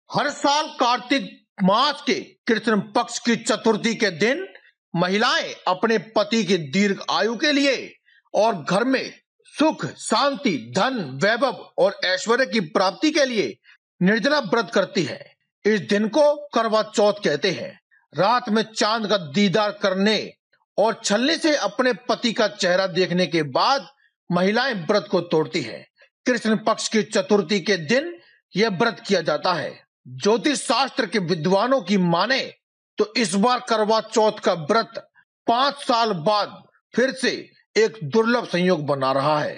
हर साल कार्तिक मास के कृष्ण पक्ष की चतुर्थी के दिन महिलाएं अपने पति की दीर्घ आयु के लिए और घर में सुख, शांति, धन, वैभव और ऐश्वर्य की प्राप्ति के लिए निर्जला व्रत करती है। इस दिन को करवा चौथ कहते हैं। रात में चांद का दीदार करने और छलनी से अपने पति का चेहरा देखने के बाद महिलाएं व्रत को तोड़ती हैं। कृष्ण पक्ष की चतुर्थी के दिन यह व्रत किया जाता है। ज्योतिष शास्त्र के विद्वानों की माने तो इस बार करवा चौथ का व्रत 5 साल बाद फिर से एक दुर्लभ संयोग बना रहा है।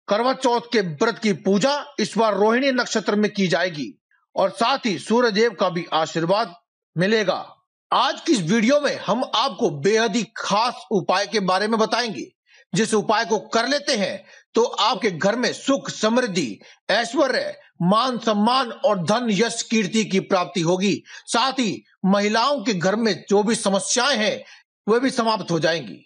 करवा चौथ के व्रत की पूजा इस बार रोहिणी नक्षत्र में की जाएगी और साथ ही सूर्य देव का भी आशीर्वाद मिलेगा। आज की इस वीडियो में हम आपको बेहद ही खास उपाय के बारे में बताएंगे। जिस उपाय को कर लेते हैं तो आपके घर में सुख, समृद्धि, ऐश्वर्य, मान सम्मान और धन, यश, कीर्ति की प्राप्ति होगी। साथ ही महिलाओं के घर में जो भी समस्याएं हैं वे भी समाप्त हो जाएंगी।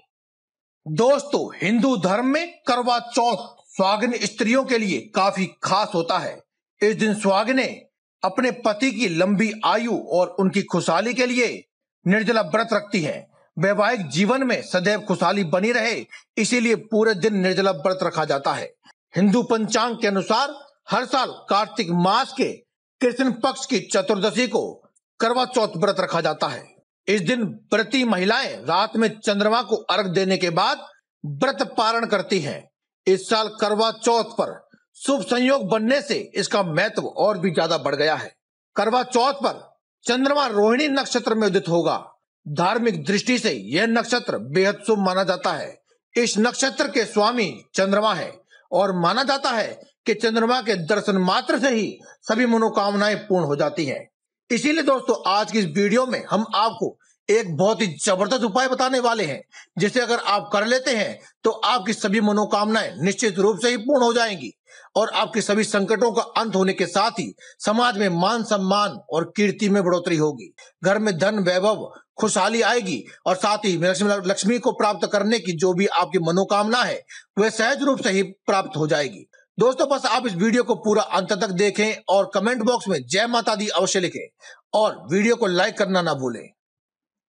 दोस्तों, हिंदू धर्म में करवा चौथ सुहागिन स्त्रियों के लिए काफी खास होता है। इस दिन सुहागिनें अपने पति की लंबी आयु और उनकी खुशहाली के लिए निर्जला व्रत रखती हैं। वैवाहिक जीवन में सदैव खुशहाली बनी रहे, इसीलिए पूरे दिन निर्जला व्रत रखा जाता है। हिंदू पंचांग के अनुसार हर साल कार्तिक मास के कृष्ण पक्ष की चतुर्दशी को करवा चौथ व्रत रखा जाता है। इस दिन व्रती महिलाएं रात में चंद्रमा को अर्घ देने के बाद व्रत पारण करती हैं। इस साल करवा चौथ पर शुभ संयोग बनने से इसका महत्व और भी ज्यादा बढ़ गया है। करवा चौथ पर चंद्रमा रोहिणी नक्षत्र में उदित होगा। धार्मिक दृष्टि से यह नक्षत्र बेहद शुभ माना जाता है। इस नक्षत्र के स्वामी चंद्रमा है और माना जाता है कि चंद्रमा के दर्शन मात्र से ही सभी मनोकामनाएं पूर्ण हो जाती हैं। इसीलिए दोस्तों, आज की इस वीडियो में हम आपको एक बहुत ही जबरदस्त उपाय बताने वाले हैं, जिसे अगर आप कर लेते हैं तो आपकी सभी मनोकामनाएं निश्चित रूप से ही पूर्ण हो जाएंगी और आपके सभी संकटों का अंत होने के साथ ही समाज में मान सम्मान और कीर्ति में बढ़ोतरी होगी। घर में धन, वैभव, खुशहाली आएगी और साथ ही लक्ष्मी को प्राप्त करने की जो भी आपकी मनोकामना है वह सहज रूप से ही प्राप्त हो जाएगी। दोस्तों, बस आप इस वीडियो को पूरा अंत तक देखें और कमेंट बॉक्स में जय माता दी अवश्य लिखें और वीडियो को लाइक करना ना भूलें।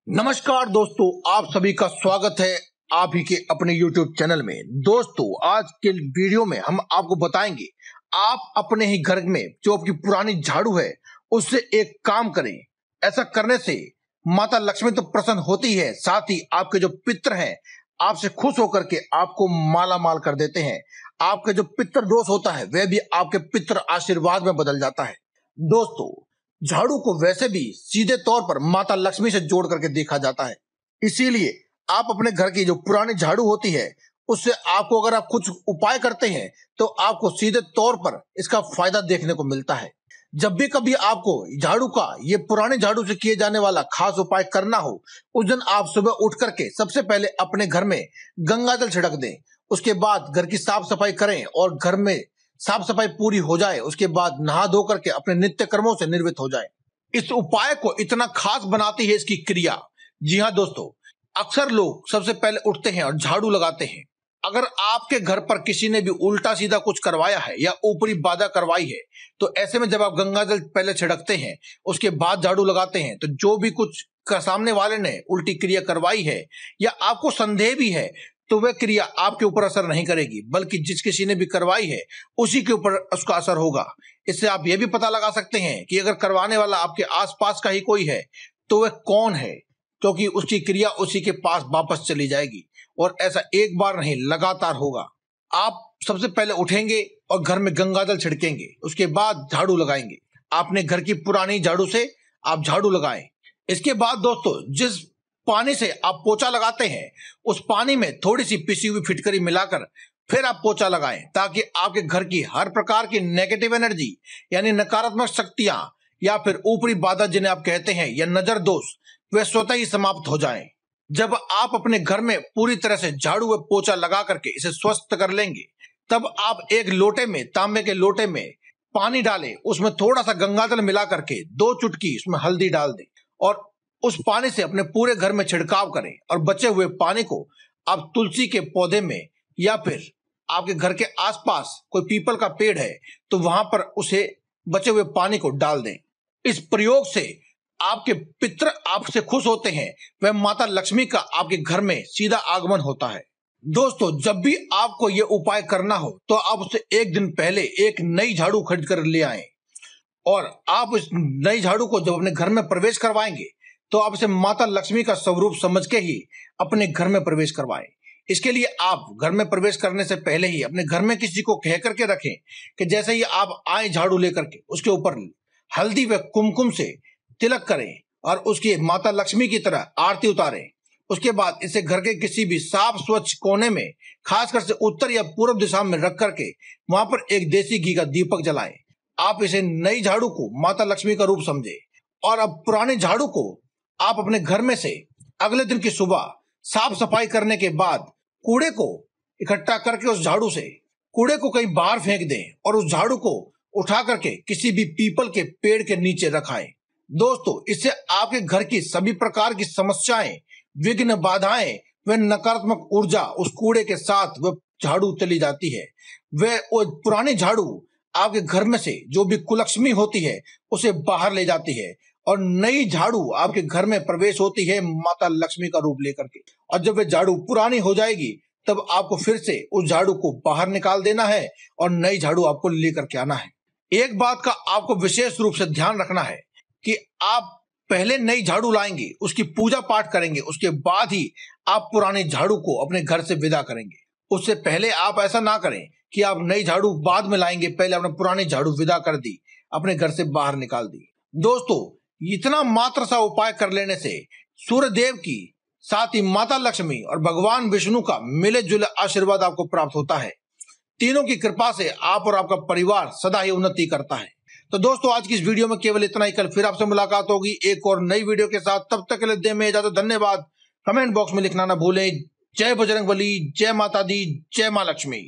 नमस्कार दोस्तों, आप सभी का स्वागत है आप ही के अपने YouTube चैनल में। दोस्तों, आज के वीडियो में हम आपको बताएंगे आप अपने ही घर में जो आपकी पुरानी झाड़ू है उससे एक काम करें। ऐसा करने से माता लक्ष्मी तो प्रसन्न होती है, साथ ही आपके जो पितर हैं आपसे खुश होकर के आपको माला माल कर देते हैं। आपके जो पितर दोष होता है वह भी आपके पितर आशीर्वाद में बदल जाता है। दोस्तों, झाड़ू को वैसे भी सीधे तौर पर माता लक्ष्मी से जोड़ करके देखा जाता है, इसीलिए आप अपने घर की जो पुरानी झाड़ू होती है उससे आपको अगर आप कुछ उपाय करते हैं तो आपको सीधे तौर पर इसका फायदा देखने को मिलता है। जब भी कभी आपको झाड़ू का ये पुराने झाड़ू से किए जाने वाला खास उपाय करना हो, उस दिन आप सुबह उठ करके सबसे पहले अपने घर में गंगा जल छिड़क दें। उसके बाद घर की साफ सफाई करें और घर में साफ सफाई पूरी हो जाए उसके बाद नहा धो करके अपने नित्य कर्मों से निर्वृत्त हो जाए। इस उपाय को इतना खास बनाती है इसकी क्रिया। जी हाँ दोस्तों, अक्सर लोग सबसे पहले उठते हैं और झाड़ू लगाते हैं। अगर आपके घर पर किसी ने भी उल्टा सीधा कुछ करवाया है या ऊपरी बाधा करवाई है तो ऐसे में जब आप गंगा जल पहले छिड़कते हैं उसके बाद झाड़ू लगाते हैं तो जो भी कुछ सामने वाले ने उल्टी क्रिया करवाई है या आपको संदेह भी है तो वह क्रिया आपके ऊपर असर नहीं करेगी, बल्कि जिस किसी ने भी करवाई है उसी के ऊपर उसका असर होगा। इससे आप यह भी पता लगा सकते हैं कि अगर करवाने वाला आपके आसपास का ही कोई है तो वह कौन है, क्योंकि उसकी क्रिया उसी के पास वापस चली जाएगी और ऐसा एक बार नहीं लगातार होगा। आप सबसे पहले उठेंगे और घर में गंगा जल छिड़केंगे, उसके बाद झाड़ू लगाएंगे। आपने घर की पुरानी झाड़ू से आप झाड़ू लगाएं। इसके बाद दोस्तों, जिस पानी से आप पोछा लगाते हैं उस पानी में थोड़ी सी पिसी हुई फिटकरी मिलाकर फिर आप पोछा लगाएं, ताकि आपके घर की हर प्रकार की नेगेटिव एनर्जी यानी नकारात्मक शक्तियां या फिर ऊपरी बाधा जिन्हें आप कहते हैं या नजर दोष वे स्वतः ही समाप्त हो जाएं। जब आप अपने घर में पूरी तरह से झाड़ू व पोछा लगा करके इसे स्वस्थ कर लेंगे तब आप एक लोटे में, तांबे के लोटे में पानी डालें, उसमें थोड़ा सा गंगाजल मिला करके 2 चुटकी उसमें हल्दी डाल दें और उस पानी से अपने पूरे घर में छिड़काव करें और बचे हुए पानी को आप तुलसी के पौधे में या फिर आपके घर के आसपास कोई पीपल का पेड़ है तो वहां पर उसे बचे हुए पानी को डाल दें। इस प्रयोग से आपके पितृ आपसे खुश होते हैं, वह माता लक्ष्मी का आपके घर में सीधा आगमन होता है। दोस्तों, जब भी आपको ये उपाय करना हो तो आप उससे एक दिन पहले एक नई झाड़ू खरीद कर ले आएं और आप इस नई झाड़ू को जब अपने घर में प्रवेश करवाएंगे तो आप इसे माता लक्ष्मी का स्वरूप समझ के ही अपने घर में प्रवेश करवाएं। इसके लिए आप घर में प्रवेश करने से पहले ही अपने घर में किसी को कह करके रखें कि जैसे ही आप आए झाड़ू लेकर के उसके ऊपर हल्दी व कुमकुम से तिलक करें और उसकी माता लक्ष्मी की तरह आरती उतारें। उसके बाद इसे घर के किसी भी साफ स्वच्छ कोने में, खासकर से उत्तर या पूर्व दिशा में रख करके वहां पर एक देसी घी का दीपक जलाएं। आप इसे नई झाड़ू को माता लक्ष्मी का रूप समझे और अब पुराने झाड़ू को आप अपने घर में से अगले दिन की सुबह साफ सफाई करने के बाद कूड़े को इकट्ठा करके उस झाड़ू से कूड़े को कहीं बाहर फेंक दें और उस झाड़ू को उठा करके किसी भी पीपल के पेड़ के नीचे रखाएं। दोस्तों, इससे आपके घर की सभी प्रकार की समस्याएं, विघ्न, बाधाएं व नकारात्मक ऊर्जा उस कूड़े के साथ वह झाड़ू चली जाती है। वह पुरानी झाड़ू आपके घर में से जो भी कुलक्ष्मी होती है उसे बाहर ले जाती है और नई झाड़ू आपके घर में प्रवेश होती है माता लक्ष्मी का रूप लेकर के। और जब वह झाड़ू पुरानी हो जाएगी तब आपको फिर से उस झाड़ू को बाहर निकाल देना है और नई झाड़ू आपको लेकर के आना है। एक बात का आपको विशेष रूप से ध्यान रखना है कि आप पहले नई झाड़ू लाएंगे, उसकी पूजा पाठ करेंगे, उसके बाद ही आप पुराने झाड़ू को अपने घर से विदा करेंगे। उससे पहले आप ऐसा ना करें कि आप नई झाड़ू बाद में लाएंगे, पहले आपने पुरानी झाड़ू विदा कर दी, अपने घर से बाहर निकाल दी। दोस्तों, इतना मात्र सा उपाय कर लेने से सूर्य देव की, साथ ही माता लक्ष्मी और भगवान विष्णु का मिले जुले आशीर्वाद आपको प्राप्त होता है। तीनों की कृपा से आप और आपका परिवार सदा ही उन्नति करता है। तो दोस्तों, आज की इस वीडियो में केवल इतना ही। कल फिर आपसे मुलाकात होगी एक और नई वीडियो के साथ। तब तक के लिए दें में इजाजत। धन्यवाद। कमेंट बॉक्स में लिखना ना भूलें। जय बजरंगबली, जय माता दी, जय मां लक्ष्मी।